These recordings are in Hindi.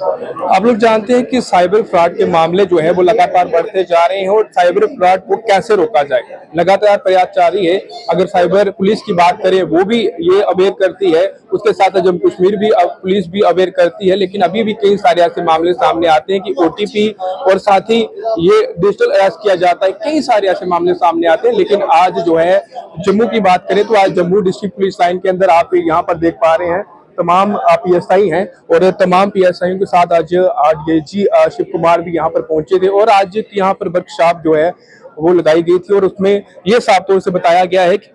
आप लोग जानते हैं कि साइबर फ्रॉड के मामले जो है वो लगातार बढ़ते जा रहे हैं और साइबर फ्रॉड को कैसे रोका जाए, लगातार प्रयास जारी है। अगर साइबर पुलिस की बात करें, वो भी ये अवेयर करती है, उसके साथ जम्मू कश्मीर भी पुलिस भी अवेयर करती है, लेकिन अभी भी कई सारे ऐसे मामले सामने आते हैं कि ओटीपी और साथ ही ये डिजिटल अरेस्ट किया जाता है। कई सारे ऐसे मामले सामने आते हैं। लेकिन आज जो है जम्मू की बात करें तो आज जम्मू डिस्ट्रिक्ट पुलिस लाइन के अंदर आप यहाँ पर देख पा रहे हैं तमाम पीएसआई हैं और तमाम पीएसआई के साथ आज डीआईजी शिव कुमार भी यहाँ पर पहुंचे थे और आज यहाँ पर वर्कशॉप जो है वो लगाई गई थी और उसमें ये साफ तौर से बताया गया है कि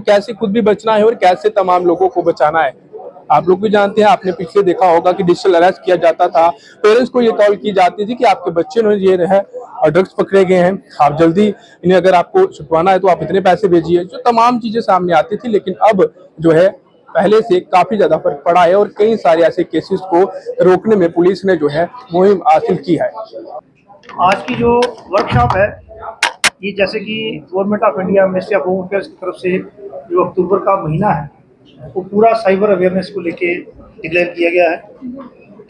कैसे खुद भी बचना है और कैसे तमाम लोगों को बचाना है। आप लोग भी जानते हैं, आपने पिछले देखा होगा कि डिजिटल अरेस्ट किया जाता था, पेरेंट्स को ये कॉल की जाती थी कि आपके बच्चे ने ये है ड्रग्स पकड़े गए हैं, आप जल्दी इन्हें अगर आपको छुटवाना है तो आप इतने पैसे भेजिए, जो तमाम चीजें सामने आती थी। लेकिन अब जो है पहले से काफी ज्यादा फर्क पड़ा है और कई सारे ऐसे केसेस को रोकने में पुलिस ने जो है मुहिम हासिल की है। आज की जो वर्कशॉप है ये जैसे कि government of India ministry of home affairs की तरफ से जो अक्टूबर का महीना है वो पूरा साइबर अवेयरनेस को लेके डिक्लेयर किया गया है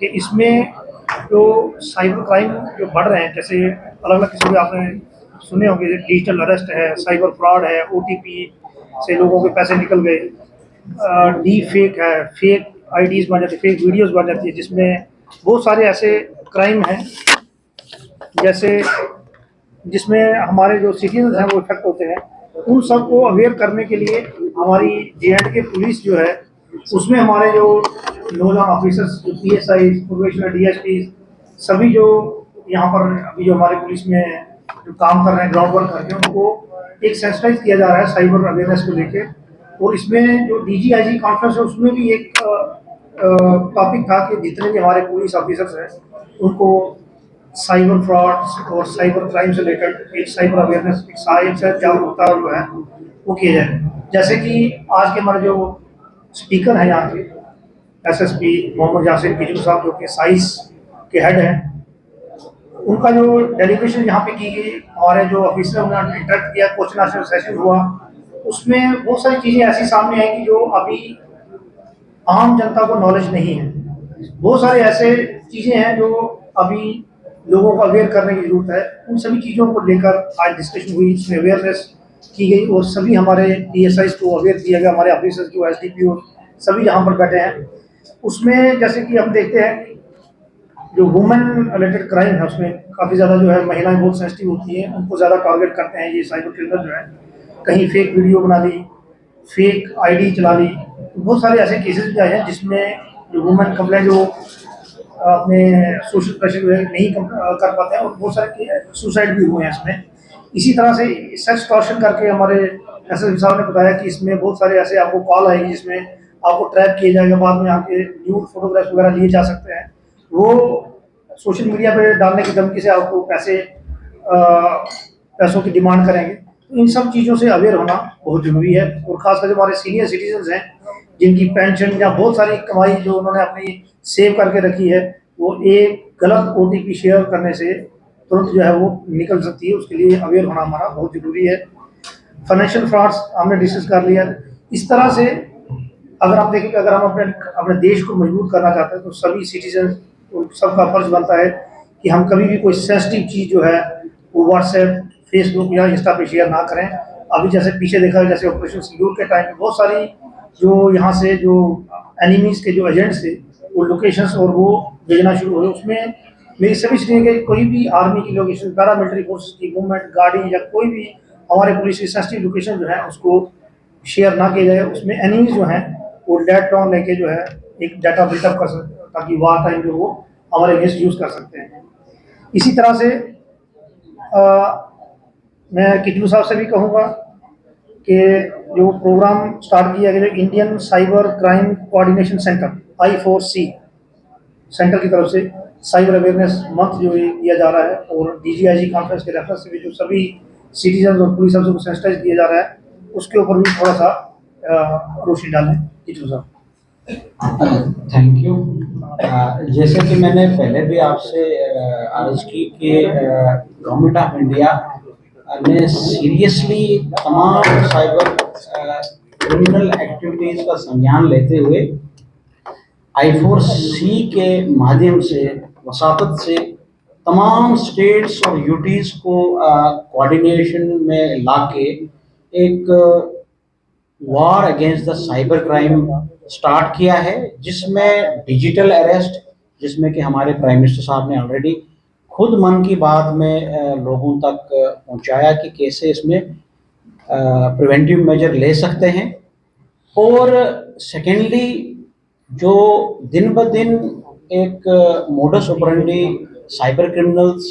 कि इसमें जो साइबर क्राइम जो बढ़ रहे हैं, जैसे अलग अलग किस्म के आपने सुने होंगे, डिजिटल अरेस्ट है, साइबर फ्रॉड है, ओटीपी से लोगों के पैसे निकल गए, डी फेक है, फेक आईडीज बन जाती है, फेक वीडियोस बन जाती है, जिसमें बहुत सारे ऐसे क्राइम हैं जैसे जिसमें हमारे जो सिटीजन हैं वो इफेक्ट होते हैं। उन सब को अवेयर करने के लिए हमारी जे.एंड.के पुलिस जो है उसमें हमारे जो नोडल ऑफिसर्स, जो पीएसआई, प्रोबेशनर, डीएसपी, सभी जो यहाँ पर अभी जो हमारे पुलिस में जो काम कर रहे हैं, ग्राउंड वर्क करके, उनको एक सेंसिटाइज किया जा रहा है साइबर अवेयरनेस को लेके। और इसमें जो डीजीआईजी कॉन्फ्रेंस है उसमें भी एक टॉपिक था कि जितने भी हमारे पुलिस ऑफिसर्स हैं उनको साइबर फ्रॉड और साइबर क्राइम से रिलेटेड एक साइबर अवेयरनेस, एक साइबर जागरूकता जो है वो किया जाए। जैसे कि आज के हमारे जो स्पीकर हैं यहाँ के एसएसपी मोहम्मद यासिर किजू साहब, जो कि साइस के हेड हैं, उनका जो डेलीगेशन यहाँ पे की गई, हमारे जो ऑफिसर उन्होंने इंटरेक्ट किया, क्वेश्चन आंसर सेशन हुआ, उसमें बहुत सारी चीज़ें ऐसी सामने आई कि जो अभी आम जनता को नॉलेज नहीं है। बहुत सारे ऐसे चीज़ें हैं जो अभी लोगों को अवेयर करने की जरूरत है। उन सभी चीज़ों को लेकर आज डिस्कशन हुई, इसमें अवेयरनेस की गई और सभी हमारे पीएसआई को अवेयर किया गया, हमारे ऑफिसर्स को, एसडीपीओ सभी यहाँ पर बैठे हैं। उसमें जैसे कि हम देखते हैं कि जो वुमेन रिलेटेड क्राइम है उसमें काफ़ी ज़्यादा जो है महिलाएं बहुत सेंसिटिव होती हैं, उनको ज़्यादा टारगेट करते हैं ये साइबर क्रिमिनल जो है। कहीं फेक वीडियो बना ली, फेक आईडी चला ली, बहुत सारे ऐसे केसेस भी आए हैं जिसमें जो वुमेन कंप्लेंट जो अपने सोशल प्रेशर जो है नहीं कर पाते हैं और बहुत सारे सुसाइड भी हुए हैं इसमें। इसी तरह से सेक्स टॉर्शन करके हमारे एसएसपी साहब ने बताया कि इसमें बहुत सारे ऐसे आपको कॉल आएगी जिसमें आपको ट्रैप किया जाएगा, बाद में आपके न्यूड फोटोग्राफ्स वगैरह लिए जा सकते हैं, वो सोशल मीडिया पे डालने की धमकी से आपको पैसों की डिमांड करेंगे। तो इन सब चीज़ों से अवेयर होना बहुत ज़रूरी है और खासकर जो हमारे सीनियर सिटीजन हैं जिनकी पेंशन या बहुत सारी कमाई जो उन्होंने अपनी सेव करके रखी है, वो एक गलत ओटीपी शेयर करने से तुरंत जो है वो निकल सकती है। उसके लिए अवेयर होना हमारा बहुत ज़रूरी है। फाइनेंशियल फ्रॉड्स हमने डिस्कस कर लिया। इस तरह से अगर आप देखें कि अगर हम अपने देश को मजबूत करना चाहते हैं तो सभी सिटीजन, सबका फर्ज बनता है कि हम कभी भी कोई सेंसिटिव चीज़ जो है वो व्हाट्सएप, फेसबुक या इंस्टा पे शेयर ना करें। अभी जैसे पीछे देखा, जैसे ऑपरेशन सिंदूर के टाइम में बहुत सारी जो यहाँ से जो एनिमीज़ के जो एजेंट्स थे वो लोकेशंस और वो भेजना शुरू हुए। उसमें मेरी सभी चीज़ें कि कोई भी आर्मी की लोकेशन, पैरामिलिट्री फोर्सेस की मूवमेंट, गाड़ी या कोई भी हमारे पुलिस की सेंसिटिव लोकेशन जो है उसको शेयर ना किया जाए। उसमें एनिमीज जो हैं वो डाटा लेके जो है एक डाटा बिल्टअप कर सकते हैं ताकि वार टाइम जो वो हमारे अगेंस्ट यूज़ कर सकते हैं। इसी तरह से मैं किजलू साहब से भी कहूँगा कि जो प्रोग्राम स्टार्ट किया गया, Indian cyber crime coordination centre I4C centre की तरफ से साइबर अवेयरनेस मंथ जो ये किया जा रहा है और डीजीआईजी कॉन्फ्रेंस के रेफरेंस से भी जो सभी सिटीजन और पुलिस अफसर को सेंसिटाइज किया जा रहा है, उसके ऊपर भी थोड़ा सा रोशनी डालें। किजलू साहब, थैंक यू। जैसे कि मैंने पहले भी आपसे अर्ज की कि गवर्नमेंट ऑफ इंडिया ने सीरियसली तमाम साइबर क्रिमिनल एक्टिविटीज़ का संज्ञान लेते हुए I4C के माध्यम से वसातत से तमाम स्टेट्स और यूटीज़ को कोऑर्डिनेशन में लाके एक war against the cyber crime start किया है, जिसमें डिजिटल अरेस्ट, जिसमें कि हमारे प्राइम मिनिस्टर साहब ने ऑलरेडी खुद मन की बात में लोगों तक पहुंचाया कि कैसे इसमें प्रिवेंटिव मेजर ले सकते हैं। और सेकेंडली, जो दिन ब दिन एक modus operandi cyber criminals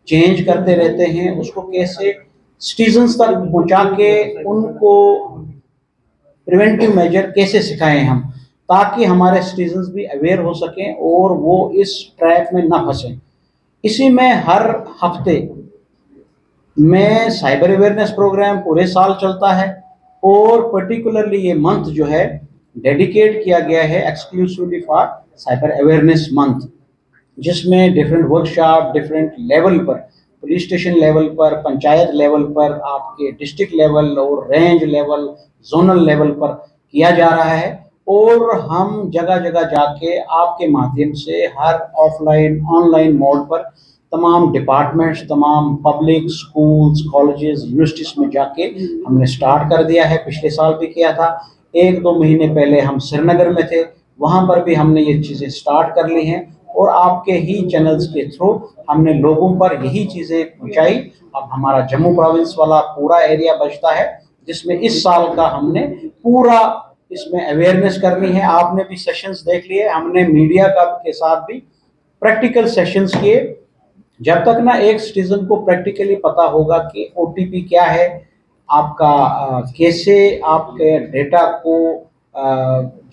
change करते रहते हैं, उसको कैसे सिटीजन्स तक पहुंचा के उनको प्रिवेंटिव मेजर कैसे सिखाएं हम, ताकि हमारे सिटीजन्स भी अवेयर हो सकें और वो इस ट्रैप में ना फंसें। इसी में हर हफ्ते में साइबर अवेयरनेस प्रोग्राम पूरे साल चलता है, और पर्टिकुलरली ये मंथ जो है डेडिकेट किया गया है exclusively for cyber awareness month, जिसमें डिफरेंट वर्कशॉप डिफरेंट लेवल पर, पुलिस स्टेशन लेवल पर, पंचायत लेवल पर, आपके डिस्ट्रिक्ट लेवल और रेंज लेवल, जोनल लेवल पर किया जा रहा है। और हम जगह जगह जाके आपके माध्यम से हर ऑफलाइन ऑनलाइन मोड पर तमाम डिपार्टमेंट्स, तमाम पब्लिक स्कूल्स, कॉलेजेस, यूनिवर्सिटीज में जाके हमने स्टार्ट कर दिया है। पिछले साल भी किया था, 1-2 महीने पहले हम श्रीनगर में थे, वहाँ पर भी हमने ये चीज़ें स्टार्ट कर ली हैं, और आपके ही चैनल्स के थ्रू हमने लोगों पर यही चीज़ें पहुँचाई। अब हमारा जम्मू प्रोविंस वाला पूरा एरिया बचता है, जिसमें इस साल का हमने पूरा इसमें अवेयरनेस करनी है। आपने भी सेशंस देख लिए, हमने मीडिया का के साथ भी प्रैक्टिकल सेशंस किए। जब तक ना एक सिटीजन को प्रैक्टिकली पता होगा कि ओटीपी क्या है, आपका कैसे आपके डेटा को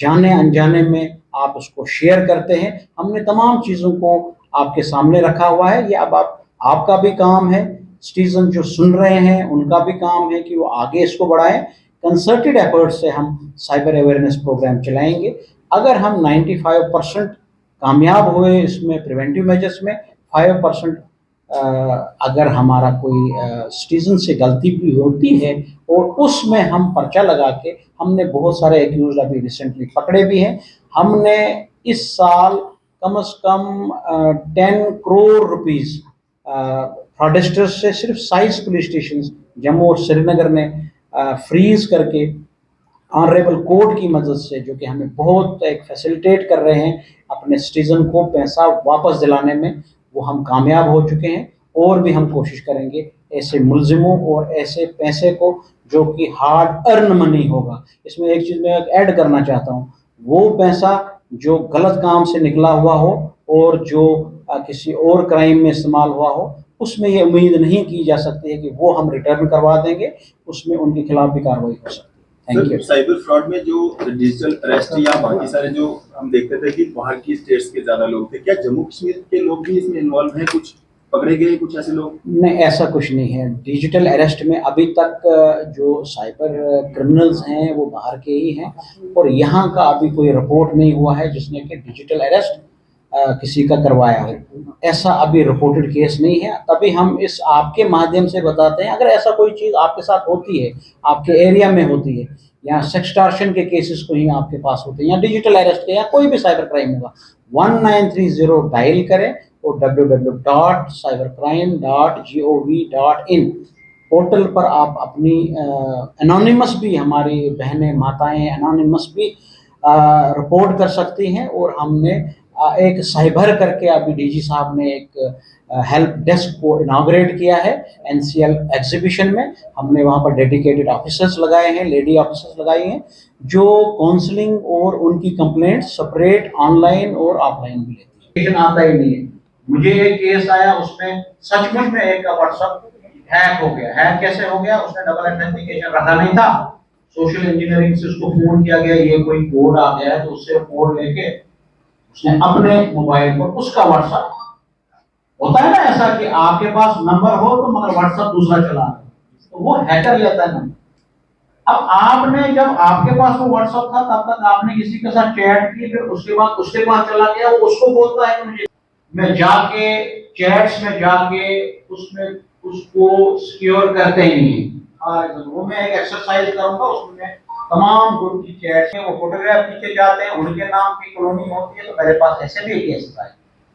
जाने अनजाने में आप उसको शेयर करते हैं, हमने तमाम चीज़ों को आपके सामने रखा हुआ है। ये अब आपका भी काम है, सिटीजन जो सुन रहे हैं उनका भी काम है कि वो आगे इसको बढ़ाएं। कंसर्टेड एफर्ट से हम साइबर अवेयरनेस प्रोग्राम चलाएंगे। अगर हम 95% कामयाब हुए इसमें प्रिवेंटिव मेजर्स में, 5% अगर हमारा कोई सिटीजन से गलती भी होती है और उसमें हम पर्चा लगा के, हमने बहुत सारे एक्यूज अभी रिसेंटली पकड़े भी हैं। हमने इस साल कम से कम 10 करोड़ रुपीस फ्रॉडस्टर्स से सिर्फ 27 पुलिस स्टेशन जम्मू और श्रीनगर में फ्रीज करके ऑनरेबल कोर्ट की मदद से, जो कि हमें बहुत एक फैसिलिटेट कर रहे हैं अपने सिटीजन को पैसा वापस दिलाने में, वो हम कामयाब हो चुके हैं। और भी हम कोशिश करेंगे ऐसे मुलजिमों और ऐसे पैसे को जो कि हार्ड अर्न मनी होगा। इसमें एक चीज़ मैं ऐड करना चाहता हूँ, वो पैसा जो गलत काम से निकला हुआ हो और जो किसी और क्राइम में इस्तेमाल हुआ हो, उसमें ये उम्मीद नहीं की जा सकती है कि वो हम रिटर्न करवा देंगे, उसमें उनके खिलाफ भी कार्रवाई हो सकती है। Thank you. साइबर फ्रॉड में जो डिजिटल अरेस्ट या बाकी सारे जो हम देखते थे कि बाहर की स्टेट्स के ज्यादा लोग थे, क्या जम्मू कश्मीर के लोग भी इसमें इन्वॉल्व हैं? कुछ पकड़े गए कुछ ऐसे लोग? नहीं, ऐसा कुछ नहीं है। डिजिटल अरेस्ट में अभी तक जो साइबर क्रिमिनल्स हैं वो बाहर के ही हैं, और यहाँ का अभी कोई रिपोर्ट नहीं हुआ है जिसने कि डिजिटल अरेस्ट किसी का करवाया हो। ऐसा अभी रिपोर्टेड केस नहीं है। तभी हम इस आपके माध्यम से बताते हैं, अगर ऐसा कोई चीज़ आपके साथ होती है, आपके एरिया में होती है, या सेक्सटॉर्शन के केसेस कोई आपके पास होते हैं, या डिजिटल अरेस्ट के, या कोई भी साइबर क्राइम होगा, 1930 डायल करें और www.cybercrime.gov.in पोर्टल पर आप अपनी एनोनिमस भी, हमारी बहनें माताएं एनोनिमस भी रिपोर्ट कर सकती हैं। और हमने एक साइबर करके अभी डीजी साहब ने एक हेल्प डेस्क को इनाग्रेट किया है एनसीएल एग्जीबिशन में। हमने वहाँ पर डेडिकेटेड ऑफिसर्स लगाए हैं, लेडी ऑफिसर्स लगाई हैं, जो काउंसलिंग और उनकी कंप्लेंट सेपरेट ऑनलाइन और ऑफलाइन भी लेती है। आता ही नहीं है। मुझे एक केस आया, उसमें सचमुच में एक व्हाट्सएप हैक हो गया। हैक कैसे हो गया? उसने डबल ऑथेंटिकेशन रखा नहीं था, सोशल इंजीनियरिंग से उसको फोन किया गया, ये कोई कोड आ गया है, तो उससे कोड लेके उसने अपने मोबाइल पर उसका व्हाट्सएप, होता है ना ऐसा कि आपके पास नंबर हो तो मगर व्हाट्सएप दूसरा चला, तो वो हैकर लेता है नंबर। अब आपने, जब आपके पास वो व्हाट्सएप था तब तक आपने किसी के साथ चैट की, फिर उसके बाद उसके पास चला गया, वो उसको बोलता है कि मुझे, मैं जाके चैट्स में जाके उसमें उसको सिक्योर करते ही नहीं। वो मैं एक एक्सरसाइज करूंगा, उसमें तमाम ग्रुप की चैट में वो फोटोग्राफ खींचे जाते हैं, उनके नाम की कॉलोनी होती है। तो मेरे पास ऐसे भी केस आए।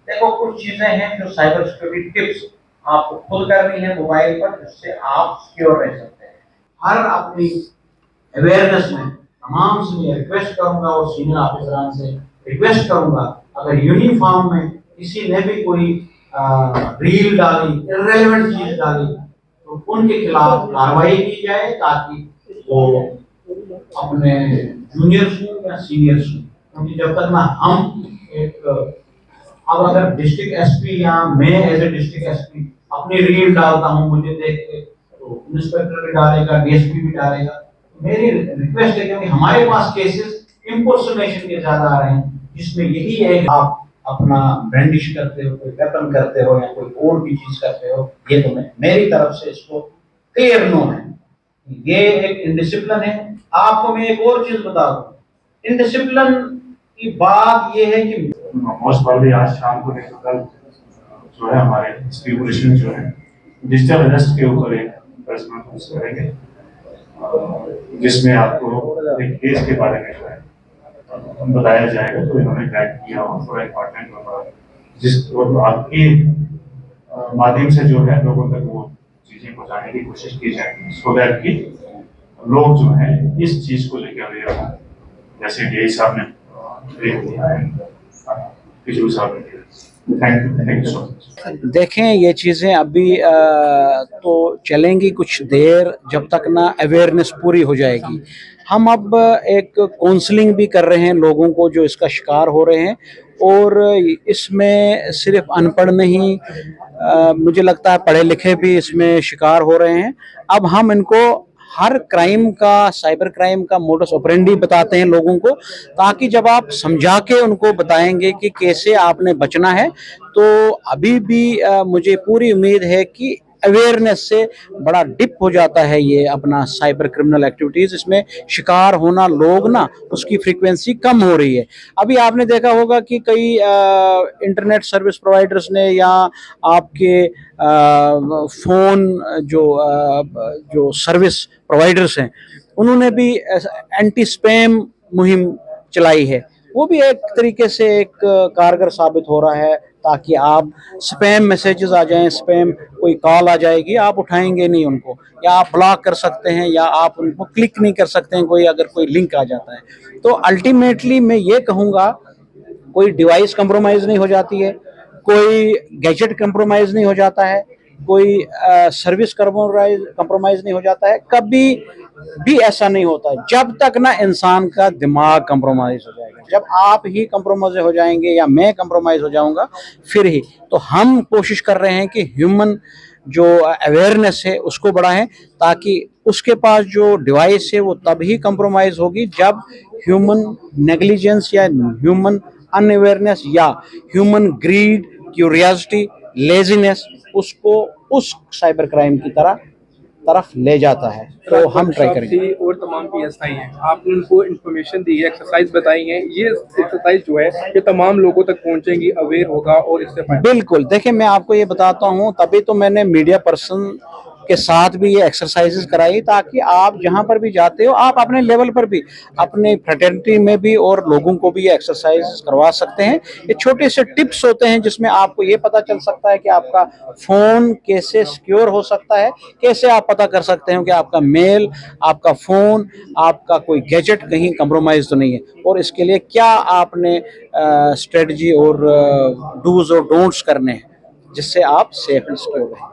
देखो कुछ चीजें हैं जो साइबर सिक्योरिटी टिप्स आपको खुद करनी है मोबाइल पर, जिससे आप सिक्योर रह सकते हैं। हर अपनी अवेयरनेस में तमाम से मैं रिक्वेस्ट करूंगा और सीनियर ऑफिसरान से रिक्वेस्ट करूंगा, अगर यूनिफॉर्म में किसी ने भी कोई रील डाली, इररेलेवेंट चीज डाली, तो उनके खिलाफ कार्रवाई की जाए, ताकि वो अपने जूनियर्स हो या सीनियर्स हो, क्योंकि जब तक ना हम एक अब अगर डिस्ट्रिक्ट एसपी या मैं एज ए डिस्ट्रिक्ट एसपी अपनी रील डालता हूँ, मुझे देख के तो इंस्पेक्टर भी डालेगा, डीएसपी भी डालेगा। मेरी रिक्वेस्ट है, क्योंकि हमारे पास केसेस इम्पर्सोनेशन के ज्यादा आ रहे हैं, जिसमें यही है कि आप अपना ब्रांडिश करते हो, कोई वेपन करते हो या कोई और भी चीज करते हो, ये तो मेरी तरफ से इसको क्लियर नो है। ये एक इनडिसिप्लिन है। आपको मैं एक और चीज बता दूं, इनडिसिप्लिन की बात ये है कि मोस्ट प्रॉब्ली आज शाम को नहीं तो कल जो है हमारे एसपी पुलिस जो है डिजिटल अरेस्ट के ऊपर एक प्रेस कॉन्फ्रेंस करेंगे, जिसमें आपको एक केस के बारे में जो है बताया जाएगा जो इन्होंने क्रैक किया हो, थोड़ा इम्पोर्टेंट होगा, जिस आपके माध्यम से जो है लोगों तक वो चीजें पहुंचाने की कोशिश की जाएगी, सो दैट कि लोग जो है इस चीज को लेकर अवेयर हों। जैसे डीआई साहब ने थैंक यू सो मच। देखें ये चीज़ें अभी तो चलेंगी कुछ देर, जब तक ना अवेयरनेस पूरी हो जाएगी। हम अब एक काउंसलिंग भी कर रहे हैं लोगों को जो इसका शिकार हो रहे हैं, और इसमें सिर्फ अनपढ़ नहीं, मुझे लगता है पढ़े लिखे भी इसमें शिकार हो रहे हैं। अब हम इनको हर क्राइम का, साइबर क्राइम का मोडस ऑपरेंडी बताते हैं लोगों को, ताकि जब आप समझा के उनको बताएंगे कि कैसे आपने बचना है, तो अभी भी मुझे पूरी उम्मीद है कि अवेयरनेस से बड़ा डिप हो जाता है ये अपना साइबर क्रिमिनल एक्टिविटीज़। इसमें शिकार होना लोग ना, उसकी फ्रीक्वेंसी कम हो रही है। अभी आपने देखा होगा कि कई इंटरनेट सर्विस प्रोवाइडर्स ने या आपके फ़ोन जो सर्विस प्रोवाइडर्स हैं, उन्होंने भी एंटी स्पैम मुहिम चलाई है। वो भी एक तरीके से एक कारगर साबित हो रहा है, ताकि आप स्पैम मैसेजेस आ जाएं, स्पैम कोई कॉल आ जाएगी, आप उठाएंगे नहीं उनको, या आप ब्लॉक कर सकते हैं, या आप उनको क्लिक नहीं कर सकते हैं कोई अगर कोई लिंक आ जाता है। तो अल्टीमेटली मैं ये कहूँगा, कोई डिवाइस कंप्रोमाइज़ नहीं हो जाती है, कोई गैजेट कंप्रोमाइज़ नहीं हो जाता है, कोई सर्विस कंप्रोमाइज़ नहीं हो जाता है, कभी भी ऐसा नहीं होता है जब तक ना इंसान का दिमाग कंप्रोमाइज़ हो जाएगा। जब आप ही कंप्रोमाइज़ हो जाएंगे या मैं कंप्रोमाइज़ हो जाऊंगा, फिर ही तो हम कोशिश कर रहे हैं कि ह्यूमन जो अवेयरनेस है उसको बढ़ाएं, ताकि उसके पास जो डिवाइस है वो तभी कंप्रोमाइज़ होगी जब ह्यूमन नेग्लिजेंस या ह्यूमन अनअवेयरनेस या ह्यूमन ग्रीड, क्यूरियोसिटी, लेजीनेस उसको उस साइबर क्राइम की तरफ ले जाता है। तो हम ट्राई करेंगे। और तमाम पीएसआई हैं, आपने उनको इन्फॉर्मेशन दी है, एक्सरसाइज बताई है, ये एक्सरसाइज जो है ये तमाम लोगों तक पहुंचेंगी, अवेयर होगा और इससे फायदा। बिल्कुल, देखिए मैं आपको ये बताता हूँ, तभी तो मैंने मीडिया पर्सन के साथ भी ये एक्सरसाइजेस कराई, ताकि आप जहाँ पर भी जाते हो, आप अपने लेवल पर भी, अपने फ्रेटर्निटी में भी और लोगों को भी ये एक्सरसाइज करवा सकते हैं। ये छोटे से टिप्स होते हैं जिसमें आपको ये पता चल सकता है कि आपका फ़ोन कैसे सिक्योर हो सकता है, कैसे आप पता कर सकते हैं कि आपका मेल, आपका फ़ोन, आपका कोई गैजेट कहीं कंप्रोमाइज़ तो नहीं है, और इसके लिए क्या आपने स्ट्रेटजी और डूज और डोंट्स करने हैं, जिससे आप सेफ एंड सिक्योर रहें।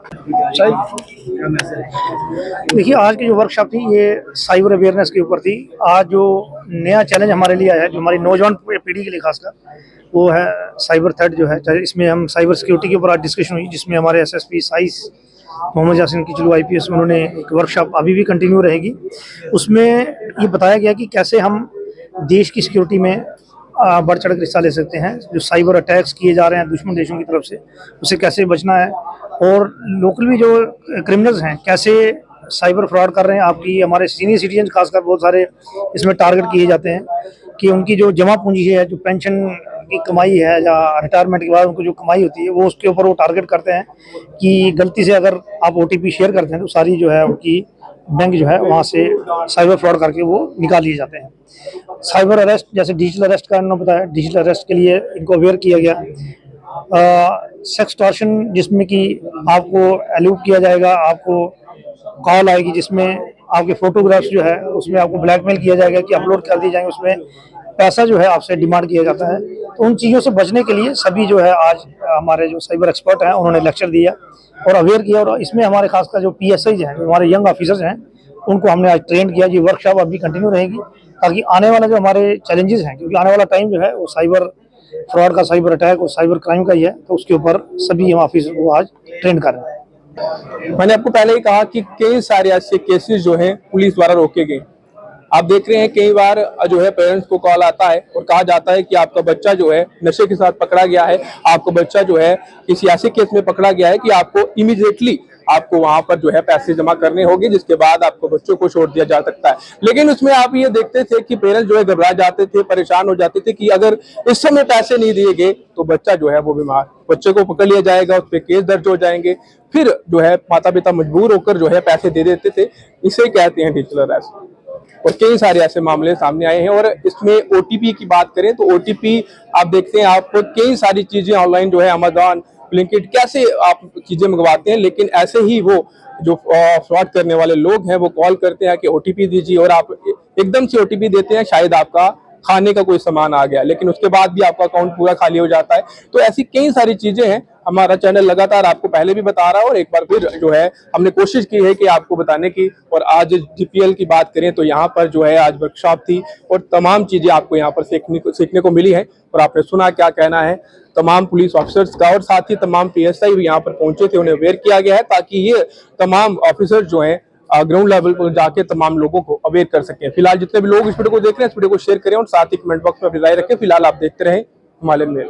देखिए, आज की जो वर्कशॉप थी ये साइबर अवेयरनेस के ऊपर थी। आज जो नया चैलेंज हमारे लिए आया है, जो हमारी नौजवान पीढ़ी के लिए खासकर, वो है साइबर थ्रेट जो है। चाहे इसमें हम साइबर सिक्योरिटी के ऊपर आज डिस्कशन हुई, जिसमें हमारे एसएसपी साइस मोहम्मद यासीन किचलू आईपीएस, उन्होंने एक वर्कशॉप अभी भी कंटिन्यू रहेगी। उसमें ये बताया गया कि कैसे हम देश की सिक्योरिटी में बढ़ चढ़ कर हिस्सा ले सकते हैं। जो साइबर अटैक्स किए जा रहे हैं दुश्मन देशों की तरफ से, उससे कैसे बचना है, और लोकल भी जो क्रिमिनल्स हैं कैसे साइबर फ्रॉड कर रहे हैं। आपकी हमारे सीनियर सिटीजन खासकर बहुत सारे इसमें टारगेट किए जाते हैं कि उनकी जो जमा पूंजी है, जो पेंशन की कमाई है या रिटायरमेंट के बाद उनको जो कमाई होती है, वो उसके ऊपर वो टारगेट करते हैं कि गलती से अगर आप ओटीपी शेयर करते हैं तो सारी जो है उनकी बैंक जो है वहाँ से साइबर फ्रॉड करके वो निकाल लिए जाते हैं। साइबर अरेस्ट, जैसे डिजिटल अरेस्ट का इन्होंने बताया, डिजिटल अरेस्ट के लिए इनको अवेयर किया गया। सेक्सटॉर्शन, जिसमें कि आपको एल्यूट किया जाएगा, आपको कॉल आएगी जिसमें आपके फोटोग्राफ्स जो है उसमें आपको ब्लैकमेल किया जाएगा कि अपलोड कर दिए जाएंगे, उसमें पैसा जो है आपसे डिमांड किया जाता है। तो उन चीज़ों से बचने के लिए सभी जो है आज हमारे जो साइबर एक्सपर्ट हैं उन्होंने लेक्चर दिया और अवेयर किया। और इसमें हमारे खासकर जो PSIs हैं, हमारे यंग ऑफिसर्स हैं, उनको हमने आज ट्रेन किया। ये वर्कशॉप अभी कंटिन्यू रहेगी ताकि आने वाला जो हमारे चैलेंजेस हैं, क्योंकि आने वाला टाइम जो है वो साइबर फ्रॉड का, साइबर अटैक और साइबर क्राइम का ही है, तो उसके ऊपर सभी हम ऑफिसर को आज ट्रेन कर रहे हैं। मैंने आपको पहले ही कहा कि कई सारे ऐसे केसेस जो हैं पुलिस द्वारा रोके गए। आप देख रहे हैं कई बार जो है पेरेंट्स को कॉल आता है और कहा जाता है कि आपका बच्चा जो है नशे के साथ पकड़ा गया है, आपका बच्चा जो है किसी ऐसे केस में पकड़ा गया है कि आपको इमीडिएटली आपको वहां पर जो है पैसे जमा करने होंगे, जिसके बाद आपको बच्चों को छोड़ दिया जा सकता है। लेकिन उसमें आप ये देखते थे कि पेरेंट्स जो है घबरा जाते थे, परेशान हो जाते थे कि अगर इस समय पैसे नहीं दिए गए तो बच्चा जो है वो बीमार, बच्चे को पकड़ लिया जाएगा, उस पर केस दर्ज हो जाएंगे। फिर जो है माता पिता मजबूर होकर जो है पैसे दे देते थे। इसे कहते हैं डिजिटल अरेस्ट। और कई सारे ऐसे मामले सामने आए हैं। और इसमें OTP की बात करें तो OTP आप देखते हैं, आप कई सारी चीजें ऑनलाइन जो है अमेज़न, ब्लिंकिट, कैसे आप चीजें मंगवाते हैं, लेकिन ऐसे ही वो जो फ्रॉड करने वाले लोग हैं वो कॉल करते हैं कि OTP दीजिए, और आप एकदम से OTP देते हैं, शायद आपका खाने का कोई सामान आ गया, लेकिन उसके बाद भी आपका अकाउंट पूरा खाली हो जाता है। तो ऐसी कई सारी चीजें हैं। हमारा चैनल लगातार आपको पहले भी बता रहा है और एक बार फिर जो है हमने कोशिश की है कि आपको बताने की। और आज GPL की बात करें तो यहाँ पर जो है आज वर्कशॉप थी और तमाम चीजें आपको यहाँ पर सीखने को मिली है। और आपने सुना क्या कहना है तमाम पुलिस ऑफिसर्स का, और साथ ही तमाम PSI भी यहाँ पर पहुंचे थे, उन्हें अवेयर किया गया है ताकि ये तमाम ऑफिसर जो है ग्राउंड लेवल पर जाके तमाम लोगों को अवेयर कर सकें। फिलहाल जितने भी लोग इस वीडियो को देख रहे हैं इस वीडियो को शेयर करें और साथ ही कमेंट बॉक्स में अपनी राय रखें। फिलहाल आप देखते रहें हिमालयन मेल।